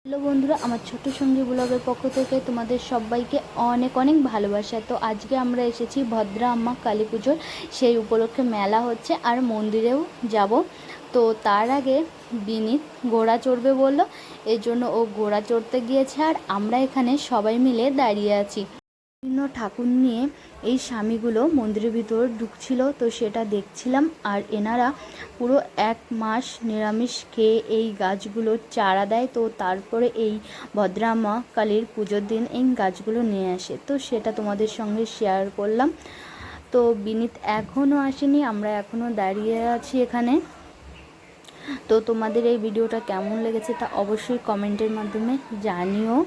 Hello বন্ধুরা, আমার ছোট্ট সঙ্গী ব্লগের পক্ষ থেকে তোমাদের সবাইকে অনেক অনেক ভালোবাসা। তো আজকে আমরা এসেছি ভদ্রা আম্মা কালী পুজোর, সেই উপলক্ষে মেলা হচ্ছে আর মন্দিরেও যাব। তো তার আগে বিনীত ঘোড়া চড়বে বললো, এই জন্য ও ঘোড়া চড়তে গিয়েছে আর আমরা এখানে সবাই মিলে দাঁড়িয়ে আছি। বিভিন্ন ঠাকুর নিয়ে এই স্বামীগুলো মন্দিরের ভিতর ঢুকছিল, তো সেটা দেখছিলাম। আর এনারা পুরো 1 মাস নিরামিষ খেয়ে এই গাছগুলোর চারা দেয়, তো তারপরে এই ভদ্রামা কালীর পুজোর দিন এই গাছগুলো নিয়ে আসে। তো সেটা তোমাদের সঙ্গে শেয়ার করলাম। তো বিনীত এখনও আসেনি, আমরা এখনও দাঁড়িয়ে আছি এখানে। তো তোমাদের এই ভিডিওটা কেমন লেগেছে তা অবশ্যই কমেন্টের মাধ্যমে জানিও।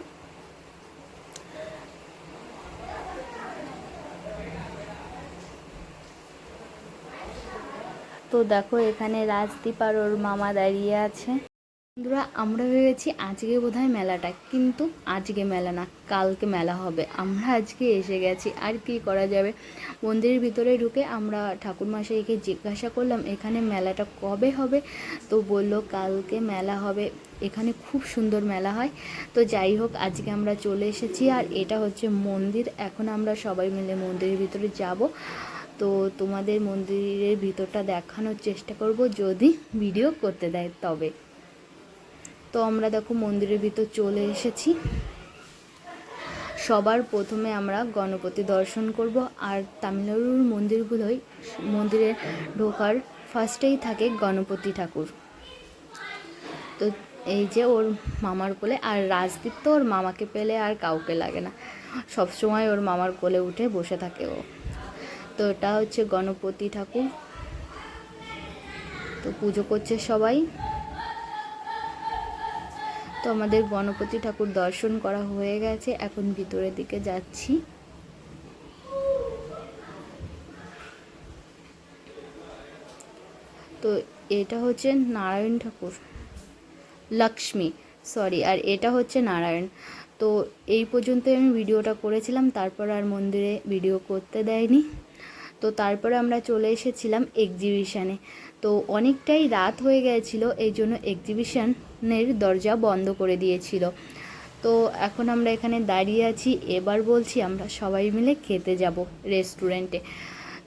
তো দেখো এখানে রাজদীপ আর ওর মামা দাঁড়িয়ে আছে। বন্ধুরা, আমরা ভেবেছি আজকে বোধহয় মেলাটা, কিন্তু আজকে মেলা না, কালকে মেলা হবে। আমরা আজকে এসে গেছি, আর কি করা যাবে। মন্দিরের ভিতরে ঢুকে আমরা ঠাকুরমশাইকে জিজ্ঞাসা করলাম এখানে মেলাটা কবে হবে, তো বলল কালকে মেলা হবে। এখানে খুব সুন্দর মেলা হয়। তো যাই হোক, আজকে আমরা চলে এসেছি আর এটা হচ্ছে মন্দির। এখন আমরা সবাই মিলে মন্দিরের ভিতরে যাব। তো তোমাদের মন্দিরের ভিতরটা দেখানোর চেষ্টা করব, যদি ভিডিও করতে দেয় তবে। তো আমরা দেখো মন্দিরের ভিতর চলে এসেছি। সবার প্রথমে আমরা গণপতি দর্শন করব। আর তামিলনাড়ুর মন্দিরগুলোই মন্দিরে ঢোকার ফার্স্টেই থাকে গণপতি ঠাকুর। তো এই যে ওর মামার কোলে, আর রাজদীপ তো ওর মামাকে পেলে আর কাউকে লাগে না, সবসময় ওর মামার কোলে উঠে বসে থাকে ও। তো এটা হচ্ছে গণপতি ঠাকুর। তো পুজো করছে সবাই। তো আমাদের গণপতি ঠাকুর দর্শন করা হয়ে গেছে, এখন ভিতরের দিকে যাচ্ছি। তো এটা হচ্ছে নারায়ণ ঠাকুর, লক্ষ্মী সরি, আর এটা হচ্ছে নারায়ণ। তো এই পর্যন্ত আমি ভিডিওটা করেছিলাম, তারপর আর মন্দিরে ভিডিও করতে দেয়নি। তো তারপরে আমরা চলে এসেছিলাম এক্সিবিশানে। তো অনেকটাই রাত হয়ে গিয়েছিলো, এই জন্য এক্সিবিশানের দরজা বন্ধ করে দিয়েছিল। তো এখন আমরা এখানে দাঁড়িয়ে আছি। এবার বলছি আমরা সবাই মিলে খেতে যাব রেস্টুরেন্টে।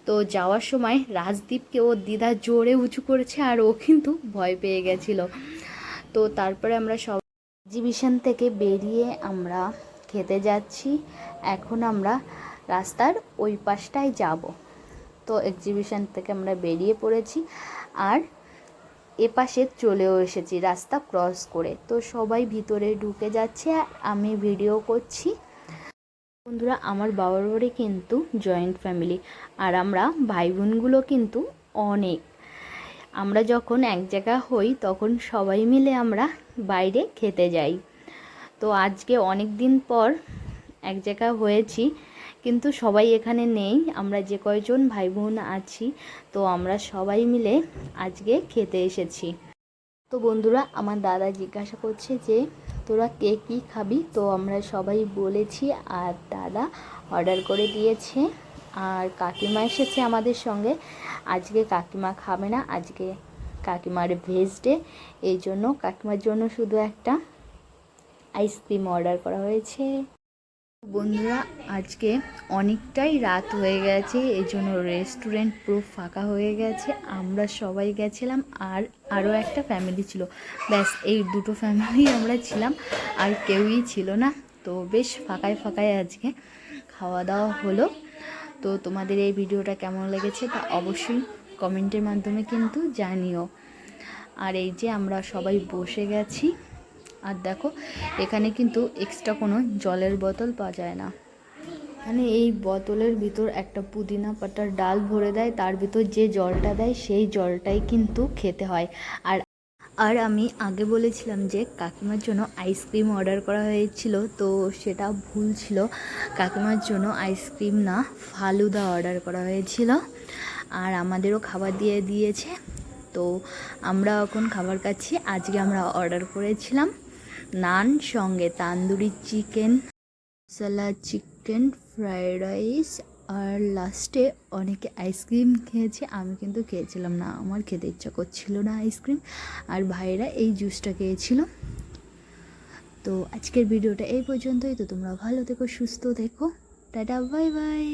তো যাওয়ার সময় রাজদীপকে ও দিদা জোরে উঁচু করেছে আর ও কিন্তু ভয় পেয়ে গেছিলো। তো তারপরে আমরা সব এক্সিবিশন থেকে বেরিয়ে আমরা খেতে যাচ্ছি। এখন আমরা রাস্তার ওই পাশটায় যাব। তো এক্সিবিশন থেকে আমরা বেরিয়ে পড়েছি আর এপাশে চলেও এসেছি রাস্তা ক্রস করে। তো সবাই ভিতরে ঢুকে যাচ্ছে আর আমি ভিডিও করছি। বন্ধুরা, আমার বাবার বাড়ি কিন্তু জয়েন্ট ফ্যামিলি, আর আমরা ভাই বোনগুলো কিন্তু অনেক। আমরা যখন এক জায়গা হই তখন সবাই মিলে আমরা বাইরে খেতে যাই। তো আজকে অনেক দিন পর এক জায়গা হয়েছি, কিন্তু সবাই এখানে নেই। আমরা যে কয়জন ভাই বোন আছি, তো আমরা সবাই মিলে আজকে খেতে এসেছি। তো বন্ধুরা, আমার দাদা জিজ্ঞাসা করছে যে তোরা কে কী খাবি, তো আমরা সবাই বলেছি আর দাদা অর্ডার করে দিয়েছে। আর কাকিমা এসেছে আমাদের সঙ্গে। আজকে কাকিমা খাবে না, আজকে কাকিমার ভেজ ডে, এই জন্য কাকিমার জন্য শুধু একটা আইসক্রিম অর্ডার করা হয়েছে। বন্ধুরা, আজকে অনেকটাই রাত হয়ে গেছে, এই জন্য রেস্টুরেন্ট পুরো ফাঁকা হয়ে গেছে। আমরা সবাই গেছিলাম আর আরও একটা ফ্যামিলি ছিল, ব্যাস এই দুটো ফ্যামিলি আমরা ছিলাম, আর কেউই ছিল না। তো বেশ ফাঁকায় ফাঁকায় আজকে খাওয়া দাওয়া হলো। তো তোমাদের এই ভিডিওটা কেমন লেগেছে তা অবশ্যই কমেন্টের মাধ্যমে কিন্তু জানিও। আর এই যে আমরা সবাই বসে গেছি, আর দেখো এখানে কিন্তু এক্সট্রা কোনো জলের বোতল পাওয়া যায় না। মানে এই বোতলের ভিতর একটা পুদিনা পাতার ডাল ভরে দেয়, তার ভিতর যে জলটা দেয় সেই জলটাই কিন্তু খেতে হয়। আর আর আমি আগে বলেছিলাম যে কাকিমার জন্য আইসক্রিম অর্ডার করা হয়েছিল, তো সেটা ভুল ছিল। কাকিমার জন্য আইসক্রিম না, ফালুদা অর্ডার করা হয়েছিল। আর আমাদেরও খাবার দিয়ে দিয়েছে। তো আমরা এখন খাবার খাচ্ছি। আজকে আমরা অর্ডার করেছিলাম নান, সঙ্গে তান্দুরি চিকেন, মশলা চিকেন, ফ্রাইড রাইস, আর লাস্টে অনেকে আইসক্রিম খেয়েছে। আমি কিন্তু খেয়েছিলাম না, আমার খেতে ইচ্ছা করছিল না আইসক্রিম। আর ভাইরা এই জুসটা খেয়েছিল। তো আজকের ভিডিওটা এই পর্যন্তই। তো তোমরা ভালো থেকো, সুস্থ থেকো, টাটা, বাই বাই।